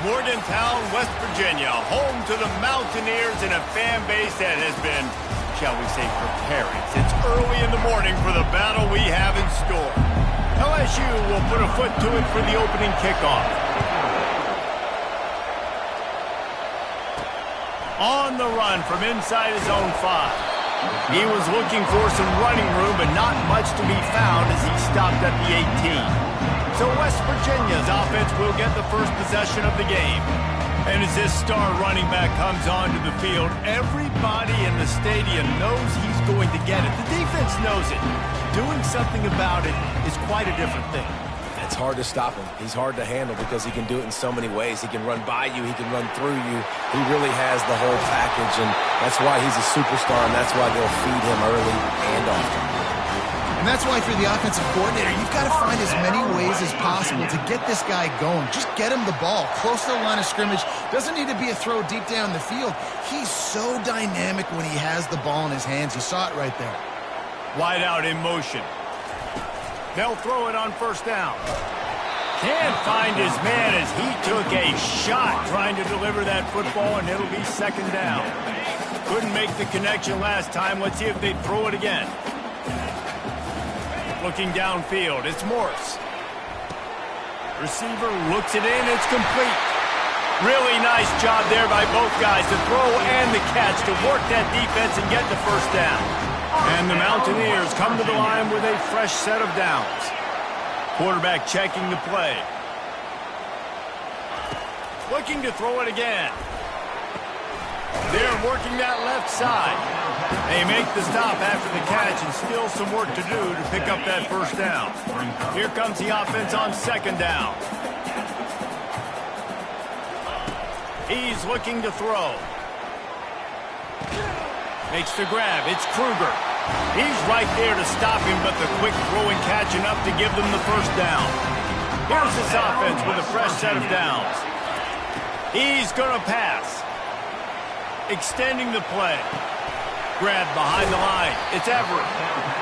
Morgantown, West Virginia, home to the Mountaineers and a fan base that has been, shall we say, preparing since early in the morning for the battle we have in store. LSU will put a foot to it for the opening kickoff. On the run from inside his own 5. He was looking for some running room, but not much to be found as he stopped at the 18. So West Virginia's offense will get the first possession of the game. And as this star running back comes onto the field, everybody in the stadium knows he's going to get it. The defense knows it. Doing something about it is quite a different thing. It's hard to stop him. He's hard to handle because he can do it in so many ways. He can run by you. He can run through you. He really has the whole package, and that's why he's a superstar, and that's why they'll feed him early and often. And that's why for the offensive coordinator, you've got to find as many ways as possible to get this guy going. Just get him the ball close to the line of scrimmage. Doesn't need to be a throw deep down the field. He's so dynamic when he has the ball in his hands. You saw it right there. Wide out in motion. They'll throw it on first down. Can't find his man as he took a shot trying to deliver that football, and it'll be second down. Couldn't make the connection last time. Let's see if they throw it again. Looking downfield, it's Morse. Receiver looks it in, it's complete. Really nice job there by both guys to throw and the catch to work that defense and get the first down. And the Mountaineers come to the line with a fresh set of downs. Quarterback checking the play. Looking to throw it again. They're working that left side. They make the stop after the catch and still some work to do to pick up that first down. Here comes the offense on second down. He's looking to throw. Makes the grab. It's Kruger. He's right there to stop him, but the quick throw and catch enough to give them the first down. Here's this offense with a fresh set of downs. He's going to pass. Extending the play. Grab behind the line. It's Everett.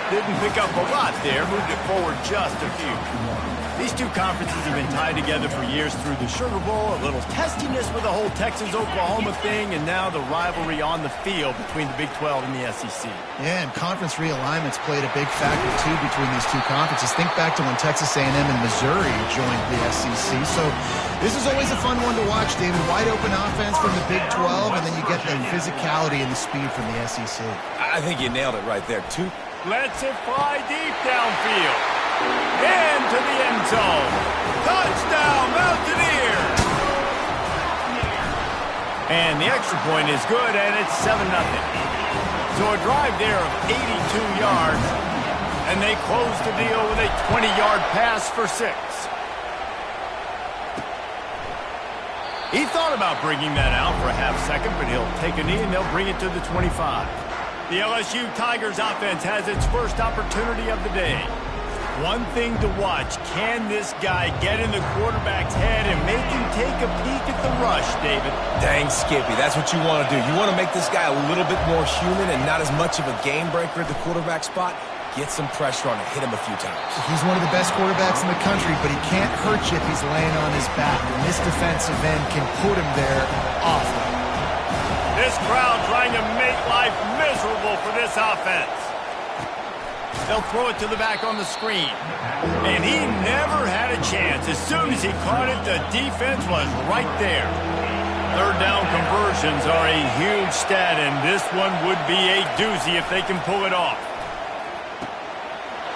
Didn't pick up a lot there. Moved it forward just a few. These two conferences have been tied together for years through the Sugar Bowl, a little testiness with the whole Texas-Oklahoma thing, and now the rivalry on the field between the Big 12 and the SEC. Yeah, and conference realignments played a big factor, too, between these two conferences. Think back to when Texas A&M and Missouri joined the SEC. So this is always a fun one to watch, David. Wide open offense from the Big 12, and then you get the physicality and the speed from the SEC. I think you nailed it right there, too. Lets it fly deep downfield. Into the end zone. Touchdown, Mountaineers! And the extra point is good, and it's 7-0. So a drive there of 82 yards, and they close the deal with a 20-yard pass for 6. He thought about bringing that out for a half second, but he'll take a knee, and they'll bring it to the 25. The LSU Tigers offense has its first opportunity of the day. One thing to watch, can this guy get in the quarterback's head and make him take a peek at the rush, David? Dang, Skippy, that's what you want to do. You want to make this guy a little bit more human and not as much of a game breaker at the quarterback spot. Get some pressure on him, hit him a few times. He's one of the best quarterbacks in the country, but he can't hurt you if he's laying on his back. And this defensive end can put him there awful. This crowd trying to make life miserable for this offense. They'll throw it to the back on the screen. And he never had a chance. As soon as he caught it, the defense was right there. Third down conversions are a huge stat, and this one would be a doozy if they can pull it off.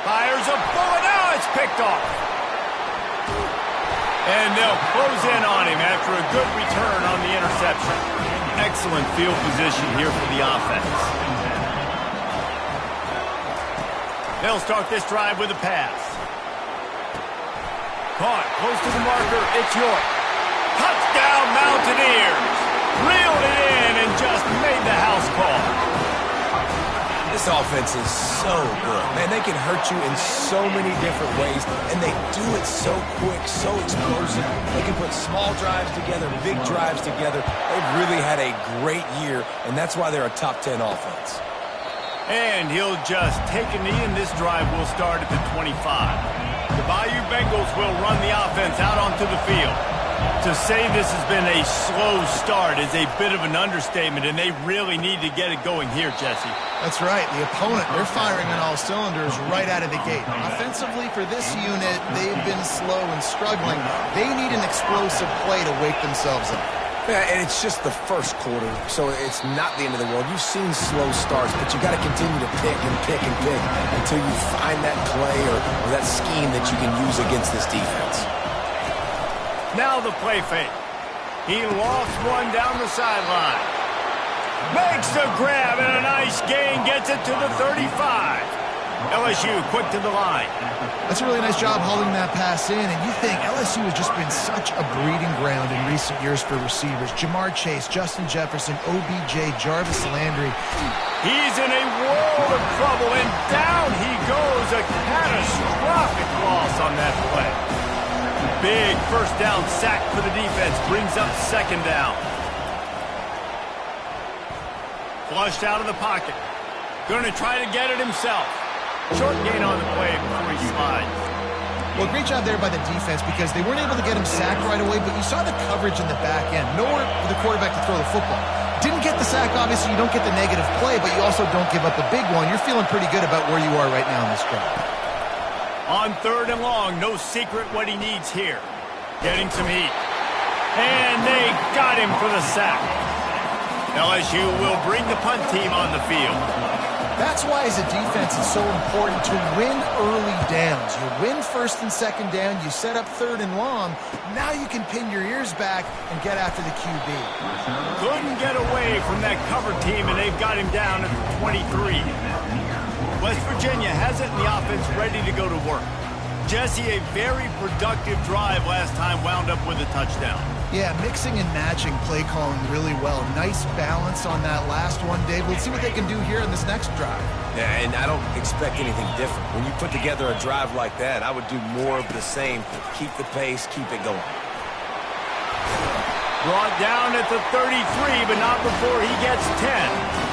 Fires a bullet. Now it's picked off. And they'll close in on him after a good return on the interception. Excellent field position here for the offense. They'll start this drive with a pass. Caught close to the marker. It's York. Touchdown, Mountaineers. Reeled it in and just made the house call. This offense is so good. Man, they can hurt you in so many different ways, and they do it so quick, so explosive. They can put small drives together, big drives together. They've really had a great year, and that's why they're a top 10 offense. And he'll just take a knee, and this drive will start at the 25. The Bayou Bengals will run the offense out onto the field. To say this has been a slow start is a bit of an understatement, and they really need to get it going here, Jesse. That's right. The opponent, they're firing on all cylinders right out of the gate. Offensively, for this unit, they've been slow and struggling. They need an explosive play to wake themselves up. Yeah, and it's just the first quarter, so it's not the end of the world. You've seen slow starts, but you got to continue to pick and pick and pick until you find that play or that scheme that you can use against this defense. Now the play fake. He lost one down the sideline. Makes the grab and a nice gain. Gets it to the 35. LSU quick to the line. That's a really nice job holding that pass in. And you think LSU has just been such a breeding ground in recent years for receivers. Jamar Chase, Justin Jefferson, OBJ, Jarvis Landry. He's in a world of trouble, and down he goes. A catastrophic loss on that play. Big first down sack for the defense. Brings up second down. Flushed out of the pocket. Going to try to get it himself. Short gain on the play before he slides. Well, great job there by the defense because they weren't able to get him sacked right away, but you saw the coverage in the back end. Nowhere for the quarterback to throw the football. Didn't get the sack, obviously. You don't get the negative play, but you also don't give up a big one. You're feeling pretty good about where you are right now in this drive. On third and long, no secret what he needs here. Getting some heat. And they got him for the sack. LSU will bring the punt team on the field. That's why, as a defense, it's so important to win early downs. You win first and second down, you set up third and long. Now you can pin your ears back and get after the QB. Couldn't get away from that cover team, and they've got him down at 23. West Virginia has it in the offense ready to go to work. Jesse, a very productive drive last time, wound up with a touchdown. Yeah, mixing and matching play calling really well. Nice balance on that last one, Dave. Let's see what they can do here in this next drive. Yeah, and I don't expect anything different. When you put together a drive like that, I would do more of the same. Keep the pace, keep it going. Brought down at the 33, but not before he gets 10.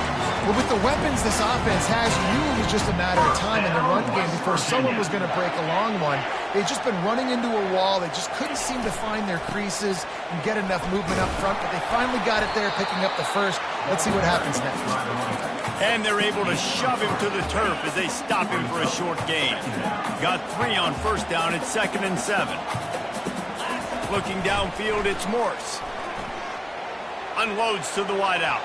Well, with the weapons this offense has, you knew it was just a matter of time in the run game before someone was going to break a long one. They've just been running into a wall. They just couldn't seem to find their creases and get enough movement up front, but they finally got it there, picking up the first. Let's see what happens next. And they're able to shove him to the turf as they stop him for a short gain. Got 3 on first down at 2nd and 7. Looking downfield, it's Morse. Unloads to the wideout.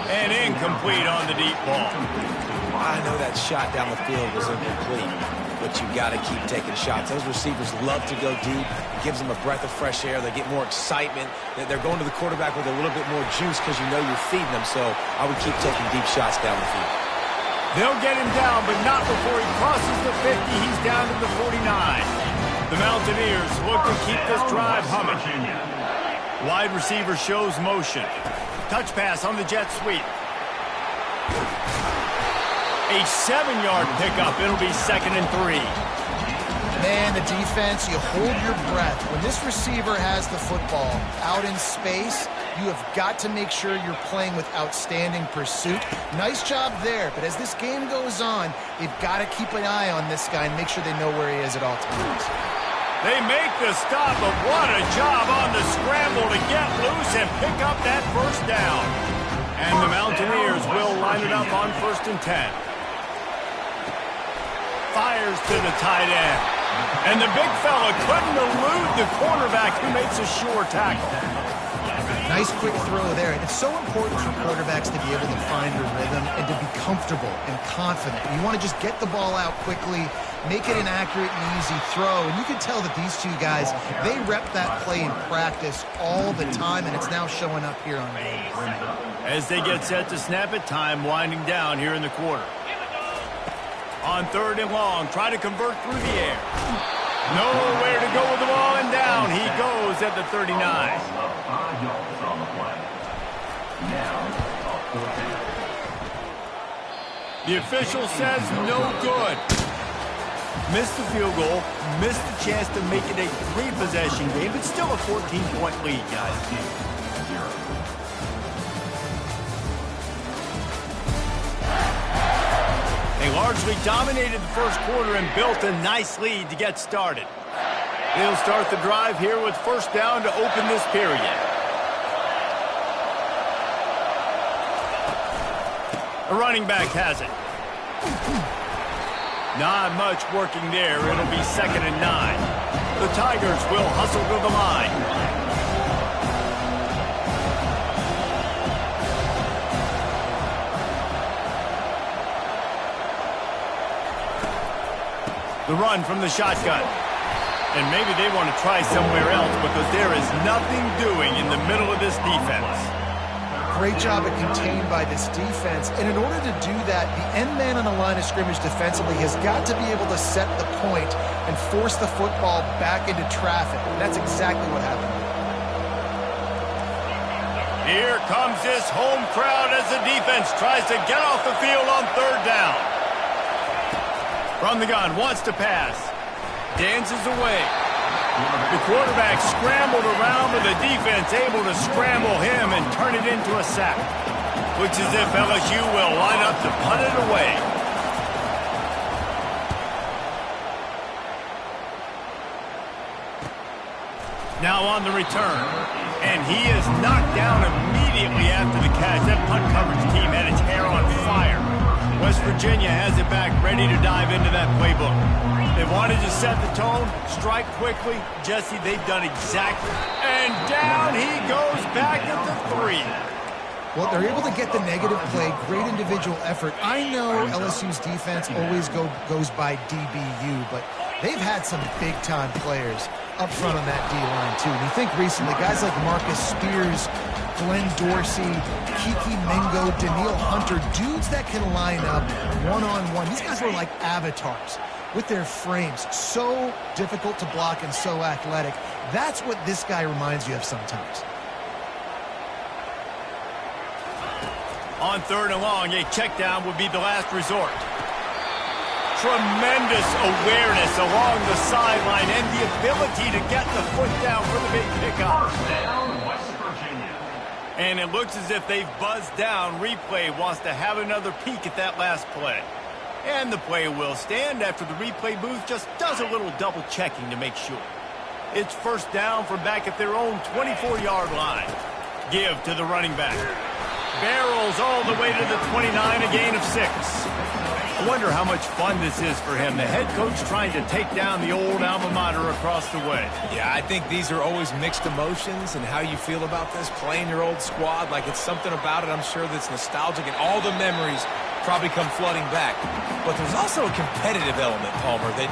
And incomplete on the deep ball. I know that shot down the field was incomplete, but you got to keep taking shots. Those receivers love to go deep. It gives them a breath of fresh air. They get more excitement. They're going to the quarterback with a little bit more juice because you know you're feeding them. So I would keep taking deep shots down the field. They'll get him down, but not before he crosses the 50. He's down to the 49. The Mountaineers look to keep this drive humming. Wide receiver shows motion. Touch pass on the jet sweep. A 7-yard pickup. It'll be 2nd and 3. Man, the defense, you hold your breath. When this receiver has the football out in space, you have got to make sure you're playing with outstanding pursuit. Nice job there, but as this game goes on, they've got to keep an eye on this guy and make sure they know where he is at all times. They make the stop, but what a job on the scramble to get loose and pick up that first down. And the Mountaineers will line it up on 1st and 10. Fires to the tight end. And the big fella couldn't elude the cornerback who makes a sure tackle. Nice quick throw there. It's so important for quarterbacks to be able to find a rhythm and to be comfortable and confident. You want to just get the ball out quickly, make it an accurate and easy throw. And you can tell that these two guys, they rep that play in practice all the time, and it's now showing up here on game. As they get set to snap it, time winding down here in the quarter. On 3rd and long, try to convert through the air. Nowhere to go with the ball, and down he goes at the 39. The official says no good. Missed the field goal, missed the chance to make it a 3-possession game, but still a 14-point lead, guys. They largely dominated the first quarter and built a nice lead to get started. They'll start the drive here with first down to open this period. The running back has it. Not much working there. It'll be 2nd and 9. The Tigers will hustle to the line. The run from the shotgun. And maybe they want to try somewhere else because there is nothing doing in the middle of this defense. Great job at contained by this defense. And in order to do that, the end man on the line of scrimmage defensively has got to be able to set the point and force the football back into traffic. And that's exactly what happened. Here comes this home crowd as the defense tries to get off the field on 3rd down. From the gun, wants to pass. Dances away. The quarterback scrambled around, but the defense able to scramble him and turn it into a sack. Looks as if LSU will line up to punt it away. Now on the return. And he is knocked down immediately after the catch. That punt coverage team had its hair on fire. West Virginia has it back, ready to dive into that playbook. They wanted to set the tone, strike quickly. Jesse, they've done exactly. And down he goes back at the 3. Well, they're able to get the negative play, great individual effort. I know LSU's defense always goes by DBU, but they've had some big-time players up front on that D-line, too. And you think recently, guys like Marcus Spears, Glenn Dorsey, Kiki Mingo, Daniil Hunter, dudes that can line up one-on-one. These guys are like avatars with their frames. So difficult to block and so athletic. That's what this guy reminds you of sometimes. On 3rd and long, a check down would be the last resort. Tremendous awareness along the sideline and the ability to get the foot down for the big pickup. And it looks as if they've buzzed down. Replay wants to have another peek at that last play. And the play will stand after the replay booth just does a little double checking to make sure. It's first down from back at their own 24-yard line. Give to the running back. Barrels all the way to the 29, a gain of 6. I wonder how much fun this is for him. The head coach trying to take down the old alma mater across the way. Yeah, I think these are always mixed emotions and how you feel about this, playing your old squad. Like, it's something about it, I'm sure, that's nostalgic, and all the memories probably come flooding back. But there's also a competitive element, Palmer, that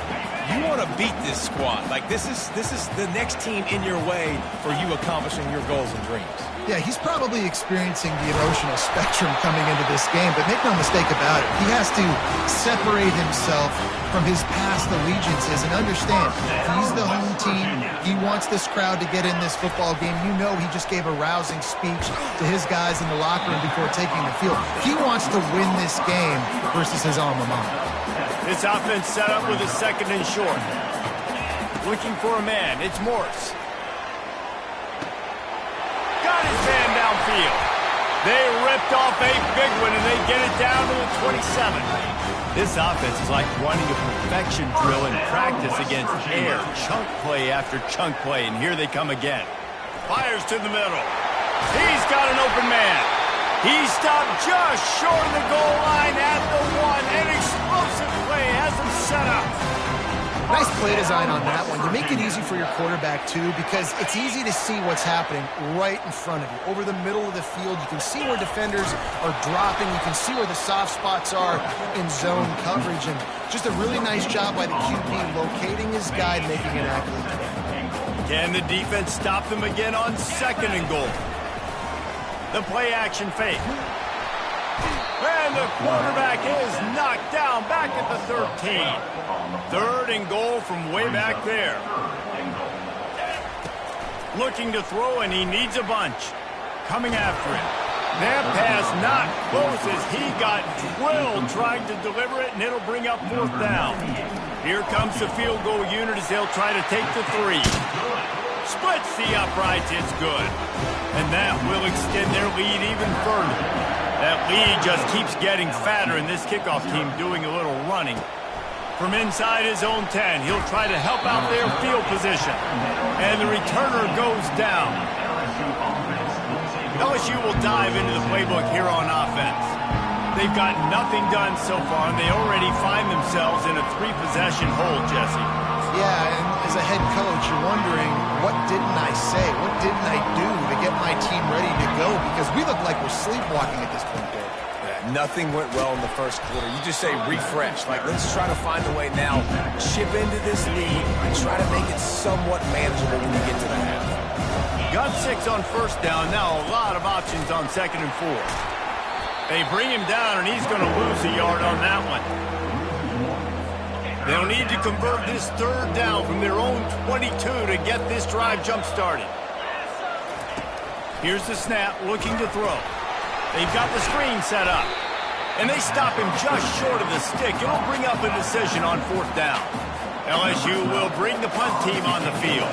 you want to beat this squad. Like, this is the next team in your way for you accomplishing your goals and dreams. Yeah, he's probably experiencing the emotional spectrum coming into this game, but make no mistake about it, he has to separate himself from his past allegiances and understand he's the home team. He wants this crowd to get in this football game. You know he just gave a rousing speech to his guys in the locker room before taking the field. He wants to win this game versus his alma mater. This offense set up with a 2nd and short. Looking for a man. It's Morse. Got his man downfield. They ripped off a big one, and they get it down to the 27. This offense is like running a perfection drill in practice against air. Chunk play after chunk play, and here they come again. Fires to the middle. He's got an open man. He stopped just short of the goal line at the 1. An explosive play has him set up. Nice play design on that one. You make it easy for your quarterback, too, because it's easy to see what's happening right in front of you. Over the middle of the field, you can see where defenders are dropping. You can see where the soft spots are in zone coverage. And just a really nice job by the QB locating his guy, making an accurate throw. Can the defense stop them again on 2nd and goal? The play action fake. And the quarterback is knocked down back at the 13. 3rd and goal from way back there. Looking to throw, and he needs a bunch. Coming after it. That pass not close as he got drilled trying to deliver it, and it'll bring up 4th down. Here comes the field goal unit as they'll try to take the 3. Splits the uprights, it's good. And that will extend their lead even further. That lead just keeps getting fatter, and this kickoff team doing a little running. From inside his own 10, he'll try to help out their field position. And the returner goes down. LSU will dive into the playbook here on offense. They've got nothing done so far, and they already find themselves in a 3-possession hole, Jesse. Yeah, and as a head coach, you're wondering, what didn't I say? What didn't I do to get my team ready to go? Because we look like we're sleepwalking at this point, Dave. Nothing went well in the first quarter. You just say refresh. Like, let's try to find a way now, chip into this lead, and try to make it somewhat manageable when we get to the half. Got 6 on first down. Now a lot of options on 2nd and 4. They bring him down, and he's going to lose a yard on that one. They'll need to convert this 3rd down from their own 22 to get this drive jump-started. Here's the snap, looking to throw. They've got the screen set up. And they stop him just short of the stick. It'll bring up a decision on 4th down. LSU will bring the punt team on the field.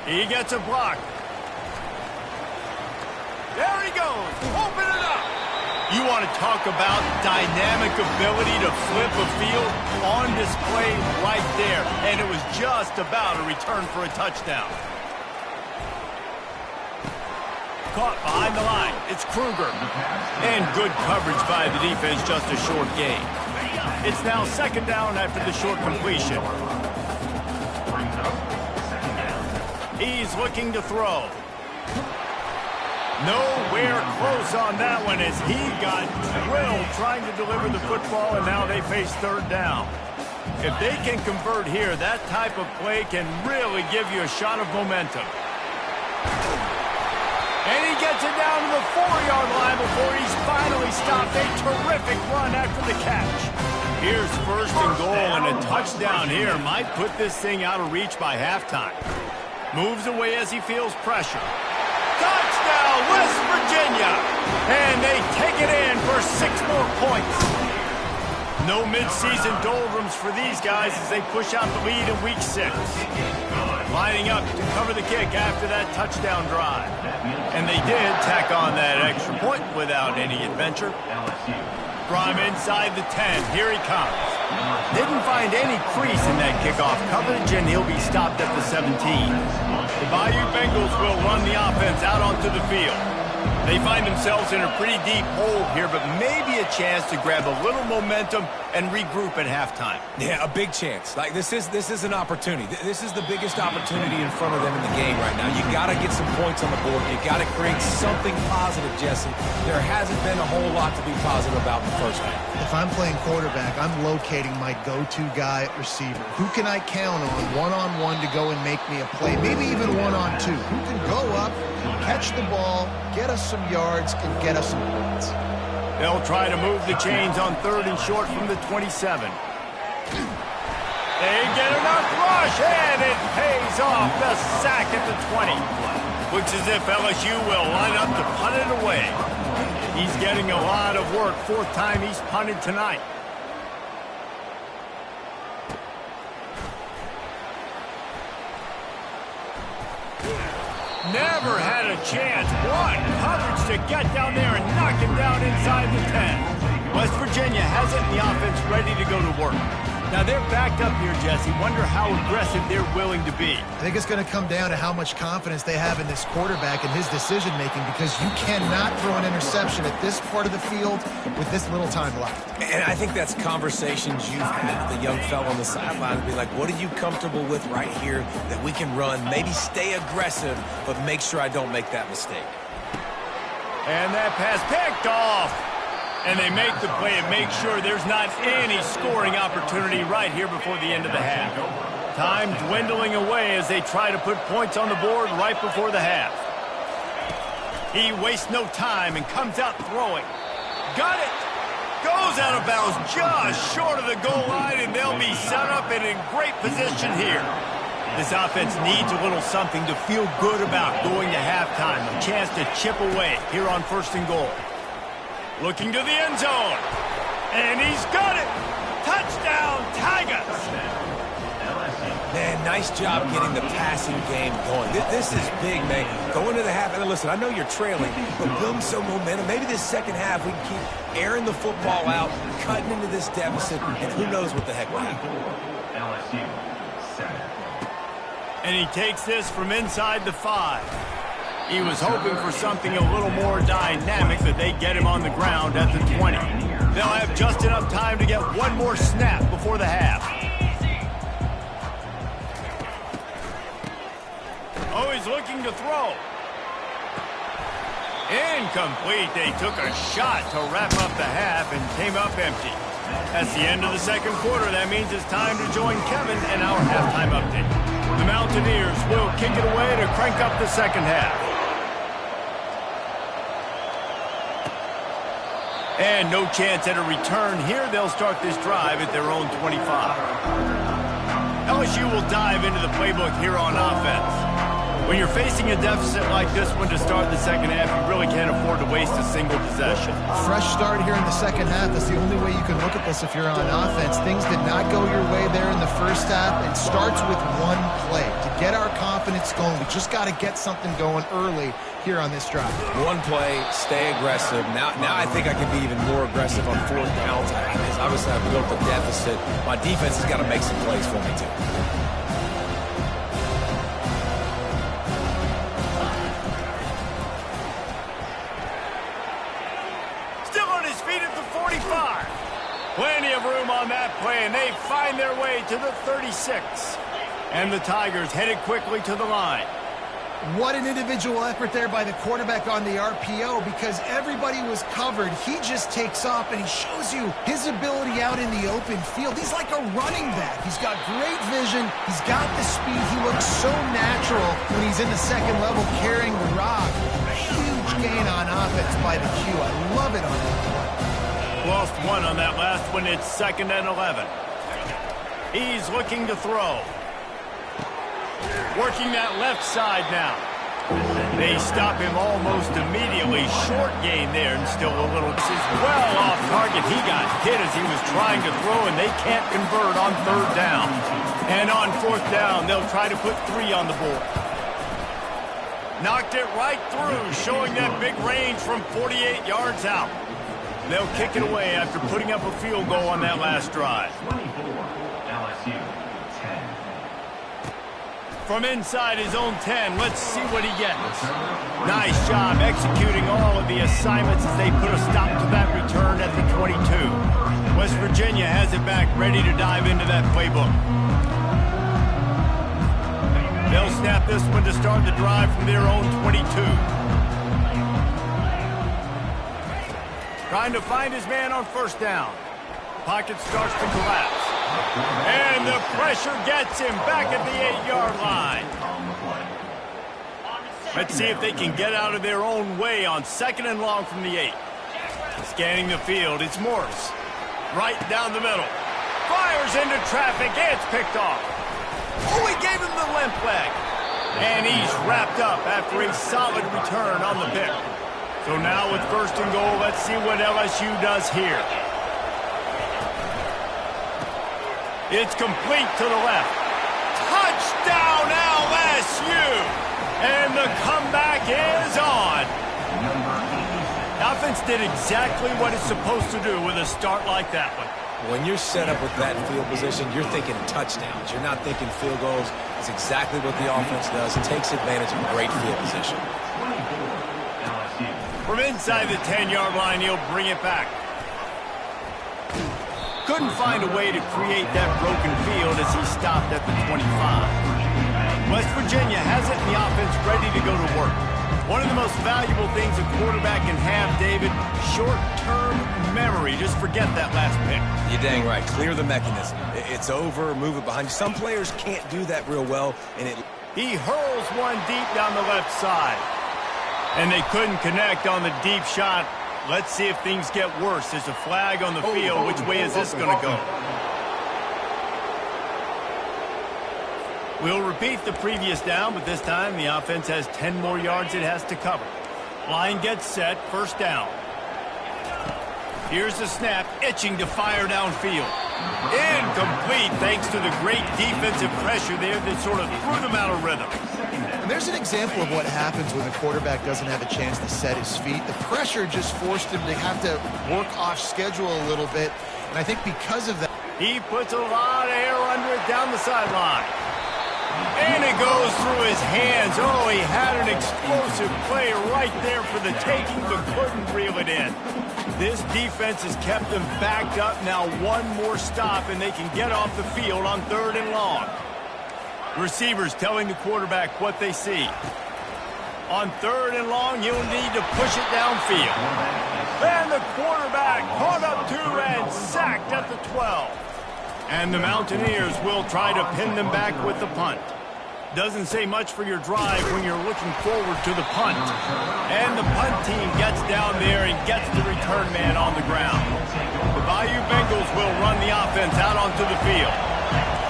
He gets a block. There he goes. Open it up. You want to talk about dynamic ability to flip a field on display right there. And it was just about a return for a touchdown. Caught behind the line. It's Kruger. And good coverage by the defense, just a short gain. It's now 2nd down after the short completion. He's looking to throw. Nowhere close on that one as he got drilled trying to deliver the football, and now they face 3rd down. If they can convert here, that type of play can really give you a shot of momentum. And he gets it down to the 4-yard line before he's finally stopped. A terrific run after the catch. Here's 1st and goal, and a touchdown here might put this thing out of reach by halftime. Moves away as he feels pressure. Touchdown, West Virginia! And they take it in for 6 more points. No midseason doldrums for these guys as they push out the lead in Week 6. Lining up to cover the kick after that touchdown drive. And they did tack on that extra point without any adventure. From inside the 10, here he comes. Didn't find any crease in that kickoff coverage, and he'll be stopped at the 17. The Bayou Bengals will run the offense out onto the field. They find themselves in a pretty deep hole here, but maybe a chance to grab a little momentum and regroup at halftime. Yeah, a big chance. Like, this is an opportunity. This is the biggest opportunity in front of them in the game right now. You got to get some points on the board. You got to create something positive, Jesse. There hasn't been a whole lot to be positive about in the first half. If I'm playing quarterback, I'm locating my go-to guy at receiver. Who can I count on one-on-one to go and make me a play? Maybe even one-on-two. Who can go up, catch the ball, get us some yards, and get us some points? They'll try to move the chains on 3rd and short from the 27. They get enough rush, and it pays off. The sack at the 20. Looks as if LSU will line up to punt it away. He's getting a lot of work. 4th time he's punted tonight. Never had a chance. One coverage to get down there and knock him down inside the 10. West Virginia has it in the offense ready to go to work. Now they're backed up here, Jesse. Wonder how aggressive they're willing to be. I think it's going to come down to how much confidence they have in this quarterback and his decision-making, because you cannot throw an interception at this part of the field with this little time left. And I think that's conversations you've had with the young fellow on the sideline to be like, what are you comfortable with right here that we can run? Maybe stay aggressive, but make sure I don't make that mistake. And that pass picked off. And they make the play and make sure there's not any scoring opportunity right here before the end of the half. Time dwindling away as they try to put points on the board right before the half. He wastes no time and comes out throwing. Got it! Goes out of bounds just short of the goal line, and they'll be set up and in great position here. This offense needs a little something to feel good about going to halftime. A chance to chip away here on 1st and goal. Looking to the end zone. And he's got it. Touchdown, Tigers. Man, nice job getting the passing game going. This is big, man. Going to the half, and listen, I know you're trailing, but building some momentum. Maybe this second half we can keep airing the football out, cutting into this deficit, and who knows what the heck will happen. LSU 7. And he takes this from inside the 5. He was hoping for something a little more dynamic, but they get him on the ground at the 20. They'll have just enough time to get one more snap before the half. Oh, he's looking to throw. Incomplete. They took a shot to wrap up the half and came up empty. That's the end of the second quarter. That means it's time to join Kevin and our halftime update. The Mountaineers will kick it away to crank up the second half. And no chance at a return here. They'll start this drive at their own 25. LSU will dive into the playbook here on offense. When you're facing a deficit like this one to start the second half, you really can't afford to waste a single possession. Fresh start here in the second half. That's the only way you can look at this if you're on offense. Things did not go your way there in the first half. It starts with one play. To get our confidence going, we just got to get something going early here on this drive. One play, stay aggressive. Now I think I can be even more aggressive on fourth downs. Obviously, I've built a deficit. My defense has got to make some plays for me, too. Plenty of room on that play, and they find their way to the 36. And the Tigers headed quickly to the line. What an individual effort there by the quarterback on the RPO, because everybody was covered. He just takes off, and he shows you his ability out in the open field. He's like a running back. He's got great vision. He's got the speed. He looks so natural when he's in the second level carrying the rock. Huge gain on offense by the Q. I love it on that play. Lost one on that last one. It's 2nd and 11. He's looking to throw. Working that left side now. They stop him almost immediately. Short gain there and still a little. This is well off target. He got hit as he was trying to throw, and they can't convert on 3rd down. And on 4th down, they'll try to put 3 on the board. Knocked it right through, showing that big range from 48 yards out. They'll kick it away after putting up a field goal on that last drive. 24, LSU 10. From inside his own 10, let's see what he gets. Nice job executing all of the assignments as they put a stop to that return at the 22. West Virginia has it back, ready to dive into that playbook. They'll snap this one to start the drive from their own 22. Trying to find his man on 1st down. Pocket starts to collapse. And the pressure gets him back at the 8-yard line. Let's see if they can get out of their own way on 2nd and long from the 8. Scanning the field, it's Morris. Right down the middle. Fires into traffic, it's picked off. Oh, he gave him the limp leg. And he's wrapped up after a solid return on the pick. So now with 1st and goal, let's see what LSU does here. It's complete to the left. Touchdown LSU! And the comeback is on. The offense did exactly what it's supposed to do with a start like that one. When you're set up with that field position, you're thinking touchdowns. You're not thinking field goals. It's exactly what the offense does. It takes advantage of great field position. From inside the 10-yard line, he'll bring it back. Couldn't find a way to create that broken field as he stopped at the 25. West Virginia has it in the offense ready to go to work. One of the most valuable things a quarterback can have, David, short-term memory. Just forget that last pick. You're dang right. Clear the mechanism. It's over, move it behind you. Some players can't do that real well, and he hurls one deep down the left side. And they couldn't connect on the deep shot. Let's see if things get worse. There's a flag on the field. Which way is this going to go? We'll repeat the previous down, but this time the offense has 10 more yards it has to cover. Line gets set, 1st down. Here's the snap, itching to fire downfield. Incomplete thanks to the great defensive pressure there that sort of threw them out of rhythm. And there's an example of what happens when the quarterback doesn't have a chance to set his feet. The pressure just forced him to have to work off schedule a little bit. And I think because of that, he puts a lot of air under it down the sideline. And it goes through his hands. Oh, he had an explosive play right there for the taking, but couldn't reel it in. This defense has kept them backed up. Now one more stop, and they can get off the field on 3rd and long. Receivers telling the quarterback what they see. On 3rd and long, you'll need to push it downfield. And the quarterback caught up to and sacked at the 12. And the Mountaineers will try to pin them back with the punt. Doesn't say much for your drive when you're looking forward to the punt. And the punt team gets down there and gets the return man on the ground. The Bayou Bengals will run the offense out onto the field.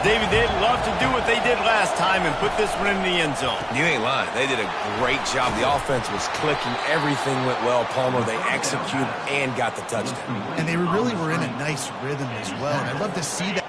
David, they'd love to do what they did last time and put this one in the end zone. You ain't lying. They did a great job. The offense was clicking. Everything went well, Palmer. They executed and got the touchdown. and they really were in a nice rhythm as well. And I'd love to see that.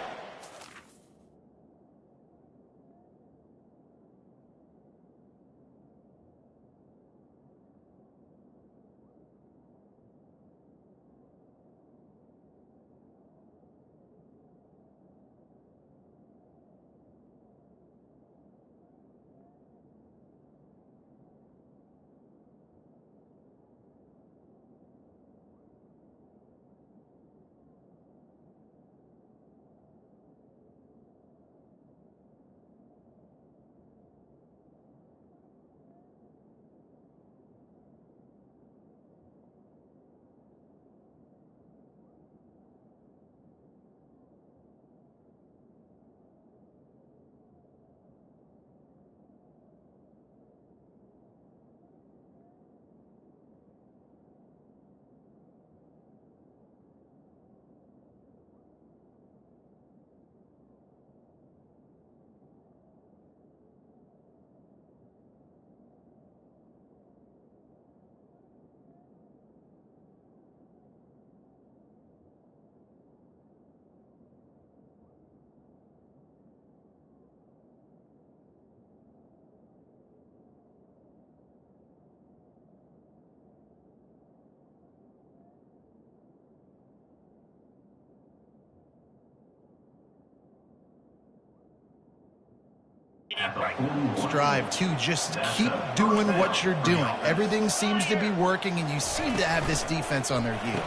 Drive to just keep doing what you're doing. Everything seems to be working, and you seem to have this defense on their heels.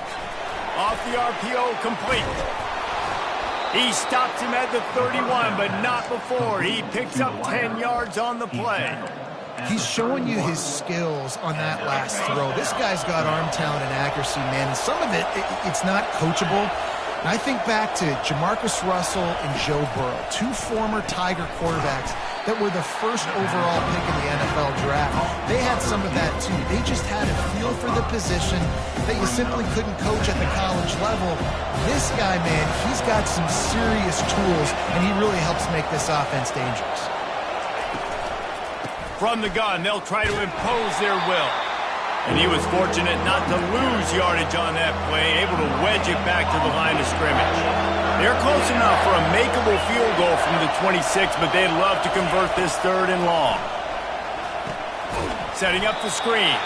Off the RPO, complete. He stops him at the 31, but not before. He picks up 10 yards on the play. He's showing you his skills on that last throw. This guy's got arm talent and accuracy, man. And some of it's not coachable. And I think back to Jamarcus Russell and Joe Burrow, two former Tiger quarterbacks that were the first overall pick in the NFL draft. They had some of that too. They just had a feel for the position that you simply couldn't coach at the college level. This guy, man, he's got some serious tools, and he really helps make this offense dangerous. From the gun, they'll try to impose their will. And he was fortunate not to lose yardage on that play, able to wedge it back to the line of scrimmage. They're close enough for a makeable field goal from the 26, but they'd love to convert this 3rd and long. Setting up the screen.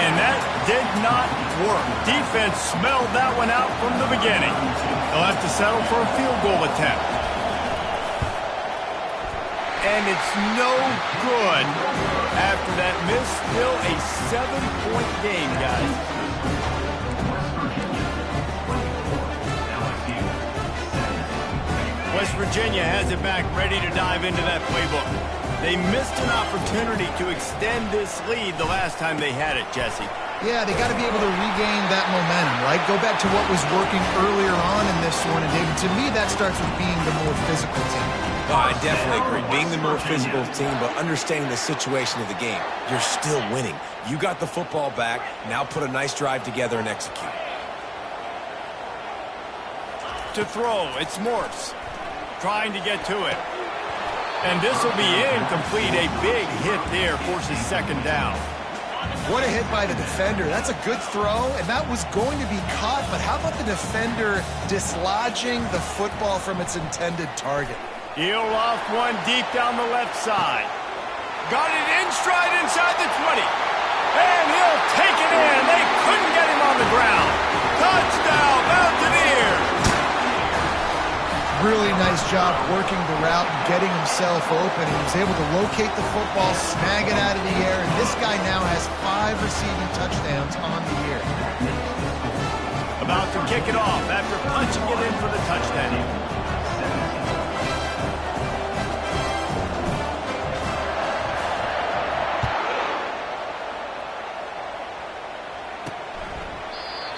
And that did not work. Defense smelled that one out from the beginning. They'll have to settle for a field goal attempt. And it's no good after that miss. Still a 7-point game, guys. West Virginia has it back, ready to dive into that playbook. They missed an opportunity to extend this lead the last time they had it, Jesse. Yeah, they got to be able to regain that momentum, right? Go back to what was working earlier on in this one. And, David, to me, that starts with being the more physical team. Oh, I definitely agree. Being the more physical team, but understanding the situation of the game. You're still winning. You got the football back. Now put a nice drive together and execute. To throw, it's Morse. Trying to get to it. And this will be incomplete. A big hit there forces 2nd down. What a hit by the defender. That's a good throw, and that was going to be caught, but how about the defender dislodging the football from its intended target? He'll off one deep down the left side. Got it in stride inside the 20. And he'll take it in. They couldn't get him on the ground. Touchdown, Mountaineers! Really nice job working the route and getting himself open. He was able to locate the football, snag it out of the air, and this guy now has 5 receiving touchdowns on the year. About to kick it off after punching it in for the touchdown.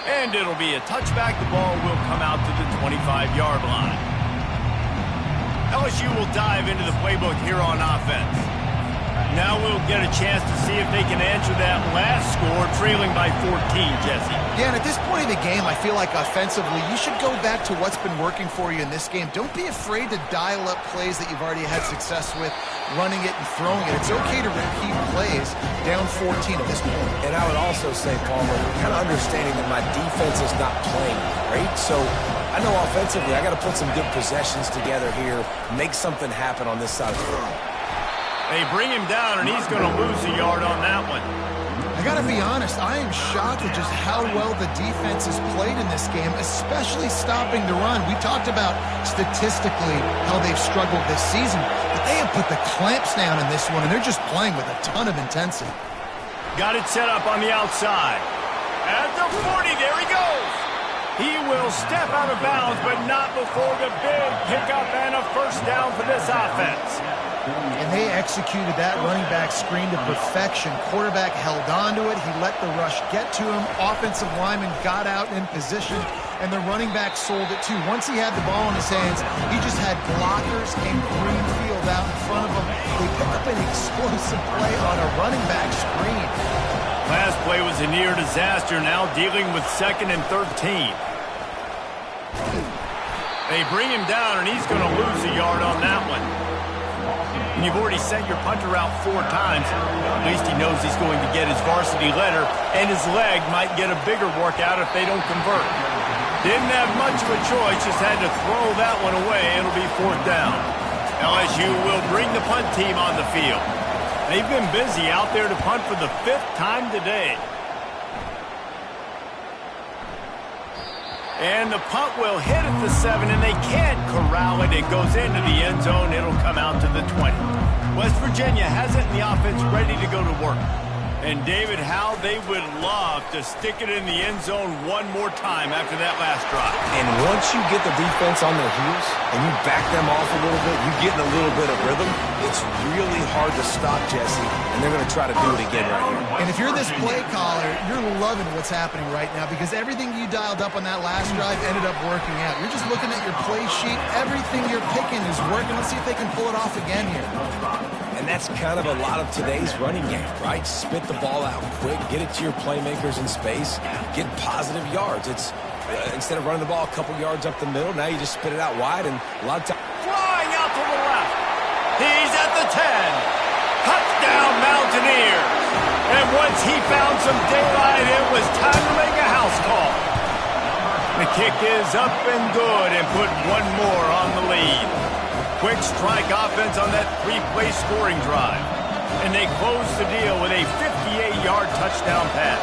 And it'll be a touchback. The ball will come out to the 25-yard line. LSU will dive into the playbook here on offense. Now we'll get a chance to see if they can answer that last score, trailing by 14, Jesse. Yeah, and at this point in the game, I feel like offensively, you should go back to what's been working for you in this game. Don't be afraid to dial up plays that you've already had success with, running it and throwing it. It's okay to repeat plays down 14 at this point. And I would also say, Palmer, kind of understanding that my defense is not playing great, so I know offensively I got to put some good possessions together here, make something happen on this side of the ball. They bring him down, and he's going to lose a yard on that one. I got to be honest, I am shocked at just how well the defense has played in this game, especially stopping the run. We talked about statistically how they've struggled this season, but they have put the clamps down in this one, and they're just playing with a ton of intensity. Got it set up on the outside. At the 40, there he goes. He will step out of bounds, but not before the big pickup and a first down for this offense. And they executed that running back screen to perfection. Quarterback held on to it. He let the rush get to him. Offensive lineman got out in position, and the running back sold it too. Once he had the ball in his hands, he just had blockers and green field out in front of him. They picked up an explosive play on a running back screen. Last play was a near disaster, now dealing with 2nd and 13. They bring him down, and he's going to lose a yard on that one. And you've already sent your punter out 4 times. At least he knows he's going to get his varsity letter, and his leg might get a bigger workout if they don't convert. Didn't have much of a choice, just had to throw that one away. It'll be 4th down. LSU will bring the punt team on the field. They've been busy out there to punt for the 5th time today. And the punt will hit at the 7, and they can't corral it. It goes into the end zone. It'll come out to the 20. West Virginia has it in the offense ready to go to work. And, David, how they would love to stick it in the end zone one more time after that last drive. And once you get the defense on their heels and you back them off a little bit, you get in a little bit of rhythm, it's really hard to stop, Jesse, and they're going to try to do it again right here. And if you're this play caller, you're loving what's happening right now because everything you dialed up on that last drive ended up working out. You're just looking at your play sheet. Everything you're picking is working. Let's see if they can pull it off again here. And that's kind of a lot of today's running game, right? Spit the ball out quick, get it to your playmakers in space, get positive yards. It's instead of running the ball a couple yards up the middle, now you just spit it out wide, and a lot of time. Flying out to the left. He's at the 10. Touchdown, Mountaineers. And once he found some daylight, it was time to make a house call. The kick is up and good and put one more on the lead. Quick strike offense on that 3-play scoring drive. And they close the deal with a 58-yard touchdown pass.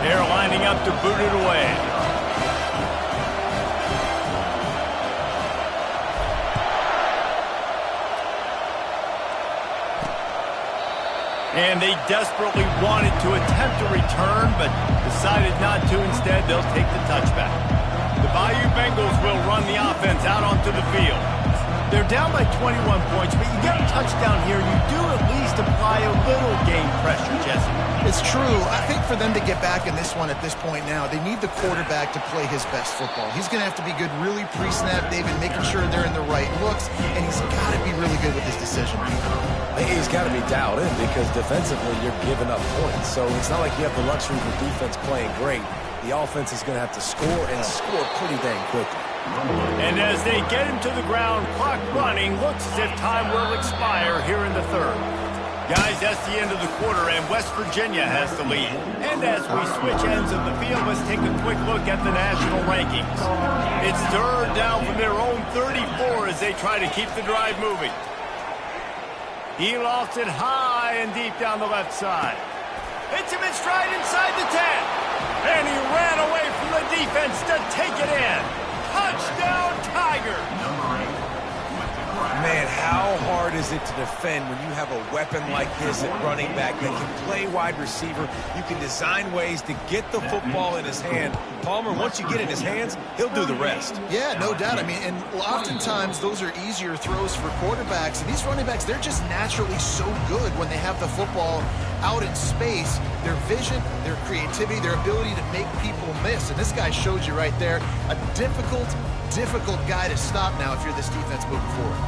They're lining up to boot it away. And they desperately wanted to attempt a return, but decided not to. Instead, they'll take the touchback. The Bayou Bengals will run the offense out onto the field. They're down by 21 points, but you get a touchdown here, you do at least apply a little game pressure, Jesse. It's true. I think for them to get back in this one at this point now, they need the quarterback to play his best football. He's going to have to be good really pre-snap, David, making sure they're in the right looks, and he's got to be really good with his decision. He's got to be dialed in because defensively you're giving up points. So it's not like you have the luxury of the defense playing great. The offense is going to have to score and score pretty dang quickly. And as they get him to the ground, clock running, looks as if time will expire here in the 3rd. Guys, that's the end of the quarter, and West Virginia has the lead. And as we switch ends of the field, let's take a quick look at the national rankings. It's third down from their own 34 as they try to keep the drive moving. He lofts it high and deep down the left side. Hits him in stride inside the 10. And he ran away from the defense to take it in. Touchdown, Tiger! Man, how hard is it to defend when you have a weapon like this at running back that can play wide receiver? You can design ways to get the football in his hand. Palmer, once you get it in his hands, he'll do the rest. Yeah, no doubt. I mean, and oftentimes those are easier throws for quarterbacks. And these running backs, they're just naturally so good when they have the football out in space. Their vision, their creativity, their ability to make people miss. And this guy showed you right there, a difficult guy to stop now if you're this defense moving forward.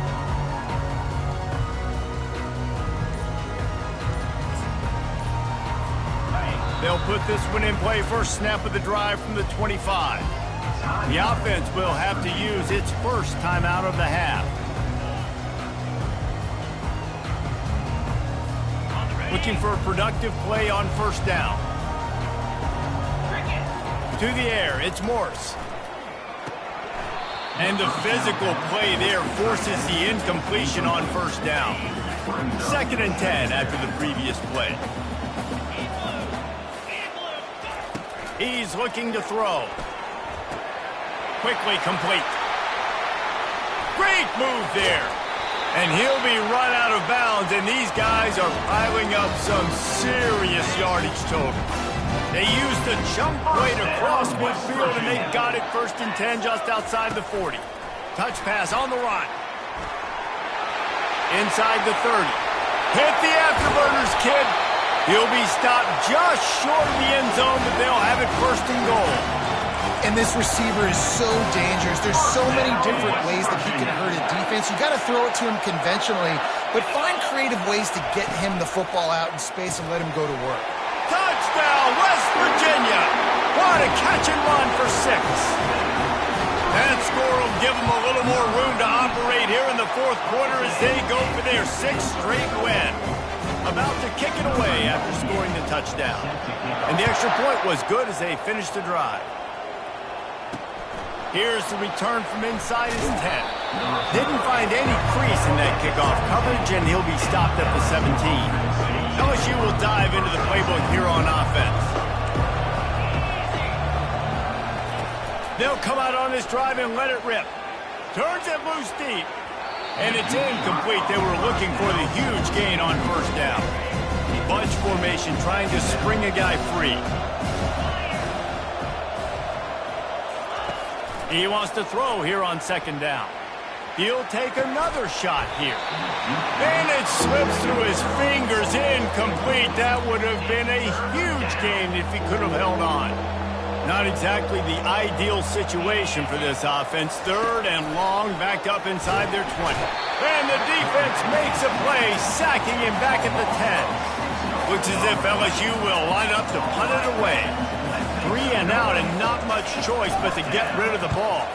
They'll put this one in play first snap of the drive from the 25. The offense will have to use its first timeout of the half. Looking for a productive play on first down. To the air, it's Morse. And the physical play there forces the incompletion on first down. 2nd and 10 after the previous play. He's looking to throw. Quickly complete. Great move there. And he'll be run out of bounds, and these guys are piling up some serious yardage total. They used a jump right across midfield, and they got it 1st and 10 just outside the 40. Touch pass on the run. Inside the 30. Hit the afterburners, kid. He'll be stopped just short of the end zone, but they'll have it 1st and goal. And this receiver is so dangerous. There's so many different ways that he can hurt a defense. You got to throw it to him conventionally, but find creative ways to get him the football out in space and let him go to work. Touchdown, West Virginia! What a catch and run for 6. That score will give them a little more room to operate here in the 4th quarter as they go for their 6th straight win. About to kick it away after scoring the touchdown. And the extra point was good as they finished the drive. Here's the return from inside his 10. Didn't find any crease in that kickoff coverage, and he'll be stopped at the 17. LSU will dive into the playbook here on offense. They'll come out on this drive and let it rip. Turns it loose deep. And it's incomplete. They were looking for the huge gain on first down. Bunch formation trying to spring a guy free. He wants to throw here on 2nd down. He'll take another shot here. And it slips through his fingers. Incomplete. That would have been a huge gain if he could have held on. Not exactly the ideal situation for this offense. 3rd and long, backed up inside their 20. And the defense makes a play, sacking him back at the 10. Looks as if LSU will line up to punt it away. 3 and out and not much choice but to get rid of the ball.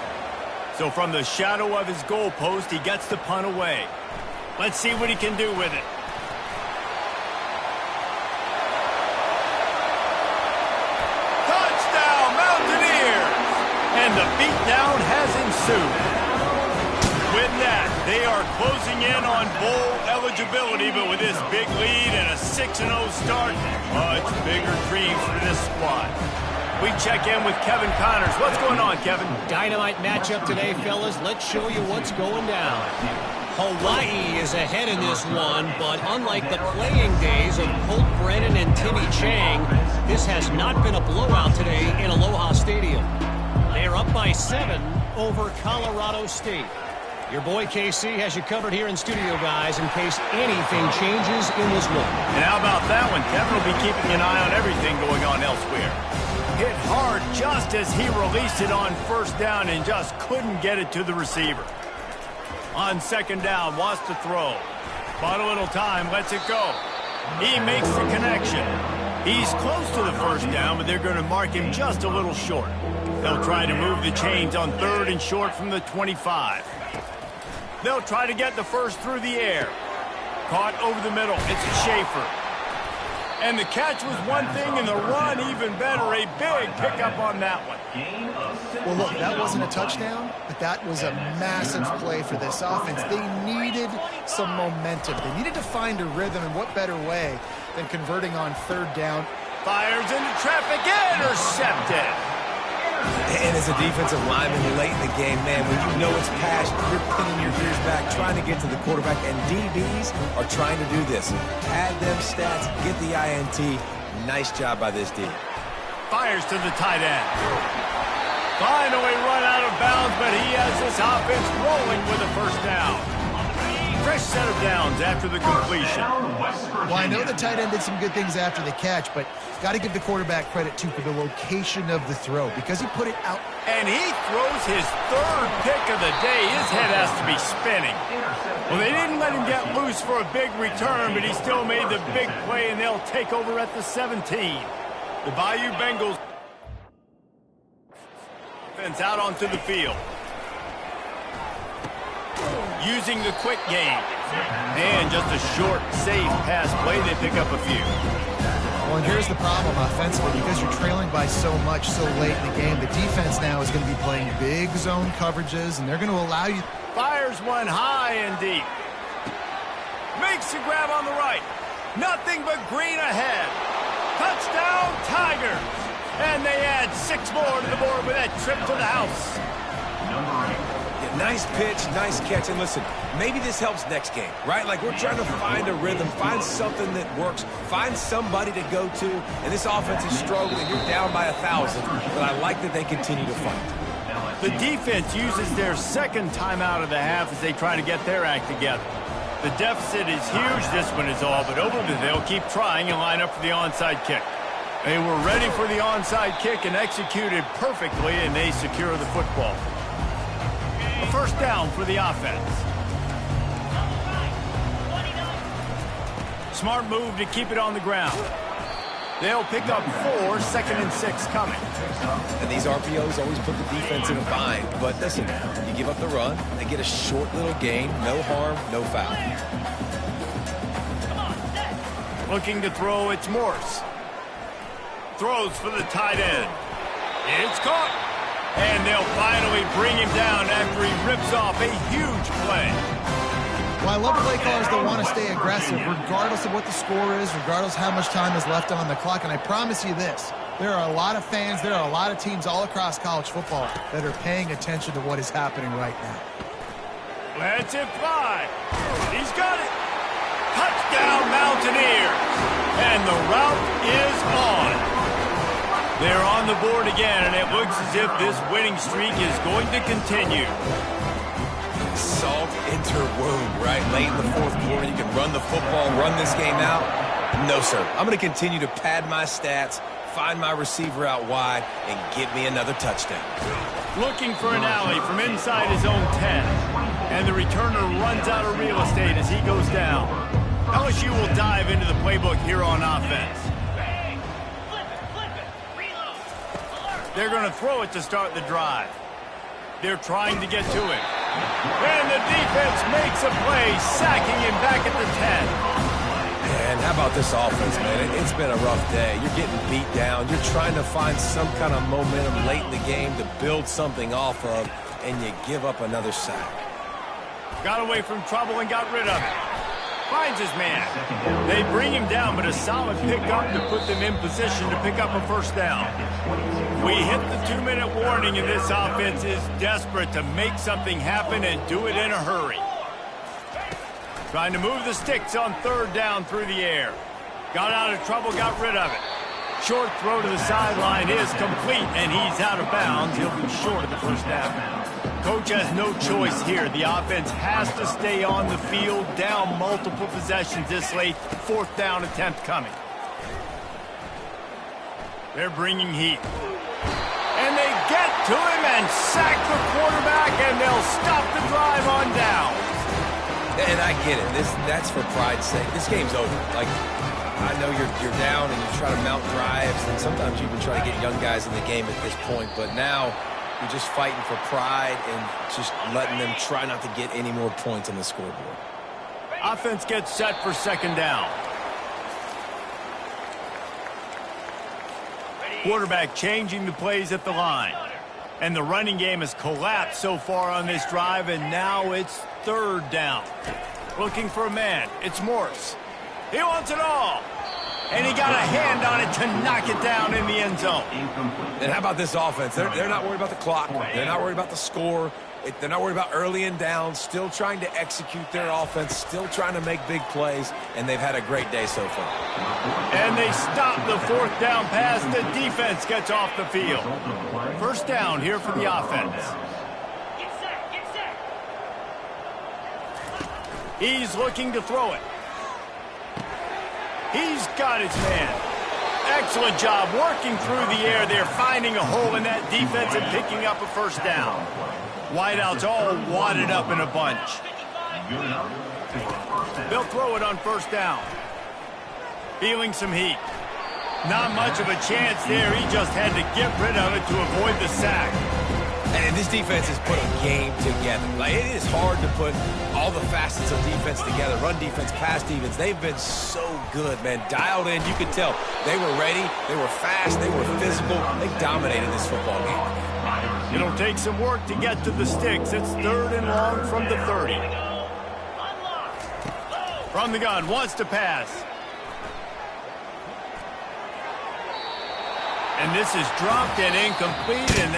So from the shadow of his goalpost, he gets the punt away. Let's see what he can do with it. And the beatdown has ensued. With that, they are closing in on bowl eligibility, but with this big lead and a 6-0 start, much bigger dreams for this squad. We check in with Kevin Connors. What's going on, Kevin? Dynamite matchup today, fellas. Let's show you what's going down. Hawaii is ahead in this one, but unlike the playing days of Colt Brennan and Timmy Chang, this has not been a blowout today in Aloha Stadium. They're up by 7 over Colorado State. Your boy KC has you covered here in studio, guys, in case anything changes in this one. And how about that one? Kevin will be keeping an eye on everything going on elsewhere. Hit hard just as he released it on first down and just couldn't get it to the receiver. On 2nd down, wants to throw. Bought a little time, lets it go. He makes the connection. He's close to the first down, but they're going to mark him just a little short. They'll try to move the chains on 3rd and short from the 25. They'll try to get the first through the air. Caught over the middle. It's a Schaefer. And the catch was one thing, and the run even better. A big pickup on that one. Well, look, that wasn't a touchdown, but that was a massive play for this offense. They needed some momentum. They needed to find a rhythm, and what better way than converting on third down. Fires into traffic, intercepted. And as a defensive lineman late in the game, man, when you know it's passed, you're pinning your ears back, trying to get to the quarterback, and DBs are trying to do this. Pad them stats, get the INT. Nice job by this D. Fires to the tight end. Finally run out of bounds, but he has this offense rolling with a first down. Fresh set of downs after the completion. Well, I know the tight end did some good things after the catch, but got to give the quarterback credit, too, for the location of the throw because he put it out. And he throws his third pick of the day. His head has to be spinning. Well, they didn't let him get loose for a big return, but he still made the big play, and they'll take over at the 17. The Bayou Bengals offense out onto the field. Using the quick game. And just a short, safe pass play. They pick up a few. Well, and here's the problem offensively. Because you're trailing by so much so late in the game, the defense now is going to be playing big zone coverages, and they're going to allow you. Fires one high and deep. Makes the grab on the right. Nothing but green ahead. Touchdown, Tigers. And they add 6 more to the board with that trip to the house. Yeah, nice pitch, nice catch. And listen, maybe this helps next game, right? Like we're trying to find a rhythm, find something that works, find somebody to go to. And this offense is struggling. You're down by 1,000, but I like that they continue to fight. The defense uses their second timeout of the half as they try to get their act together. The deficit is huge. This one is all but over, but they'll keep trying and line up for the onside kick. They were ready for the onside kick and executed perfectly, and they secure the football. A first down for the offense. Smart move to keep it on the ground. They'll pick up 4, 2nd and 6 coming. And these RPOs always put the defense in a bind. But listen, you give up the run, they get a short little gain, no harm, no foul. Looking to throw, it's Morse. Throws for the tight end. It's caught. And they'll finally bring him down after he rips off a huge play. Well, I love play callers that want to stay aggressive regardless of what the score is, regardless how much time is left on the clock. And I promise you this, there are a lot of fans, there are a lot of teams all across college football that are paying attention to what is happening right now. Let's it fly. He's got it. Touchdown, Mountaineers. And the route is on. They're on the board again, and it looks as if this winning streak is going to continue. Salt into wound, right? Late in the fourth quarter, you can run the football, run this game out. No, sir. I'm going to continue to pad my stats, find my receiver out wide, and get me another touchdown. Looking for an alley from inside his own 10. And the returner runs out of real estate as he goes down. LSU will dive into the playbook here on offense. They're going to throw it to start the drive. They're trying to get to him. And the defense makes a play, sacking him back at the 10. And how about this offense, man? It's been a rough day. You're getting beat down. You're trying to find some kind of momentum late in the game to build something off of, and you give up another sack. Got away from trouble and got rid of it. Finds his man. They bring him down, but a solid pickup to put them in position to pick up a first down. We hit the 2-minute warning, and this offense is desperate to make something happen and do it in a hurry. Trying to move the sticks on third down through the air. Got out of trouble, got rid of it. Short throw to the sideline is complete, and he's out of bounds. He'll be short of the first down. Coach has no choice here. The offense has to stay on the field, down multiple possessions this late. Fourth down attempt coming. They're bringing heat. And they get to him and sack the quarterback, and they'll stop the drive on down. And I get it. That's for pride's sake. This game's over. Like, I know you're down and you try to mount drives, and sometimes you even try to get young guys in the game at this point. But now you're just fighting for pride and just letting them try not to get any more points on the scoreboard. Offense gets set for second down. Quarterback changing the plays at the line. And the running game has collapsed so far on this drive, and now it's third down. Looking for a man. It's Morse. He wants it all. And he got a hand on it to knock it down in the end zone. And how about this offense? They're not worried about the clock. They're not worried about the score. They're not worried about early and down. Still trying to execute their offense. Still trying to make big plays. And they've had a great day so far. And they stop the fourth down pass. The defense gets off the field. First down here for the offense. He's looking to throw it. He's got his man. Excellent job working through the air there, finding a hole in that defense and picking up a first down. Wideouts all wadded up in a bunch. They'll throw it on first down. Feeling some heat. Not much of a chance there. He just had to get rid of it to avoid the sack. And this defense has put a game together. Like, it is hard to put all the facets of defense together. Run defense, pass defense. They've been so good, man. Dialed in. You could tell they were ready. They were fast. They were physical. They dominated this football game. It'll take some work to get to the sticks. It's third and long from the 30. From the gun, wants to pass. And this is dropped and incomplete. And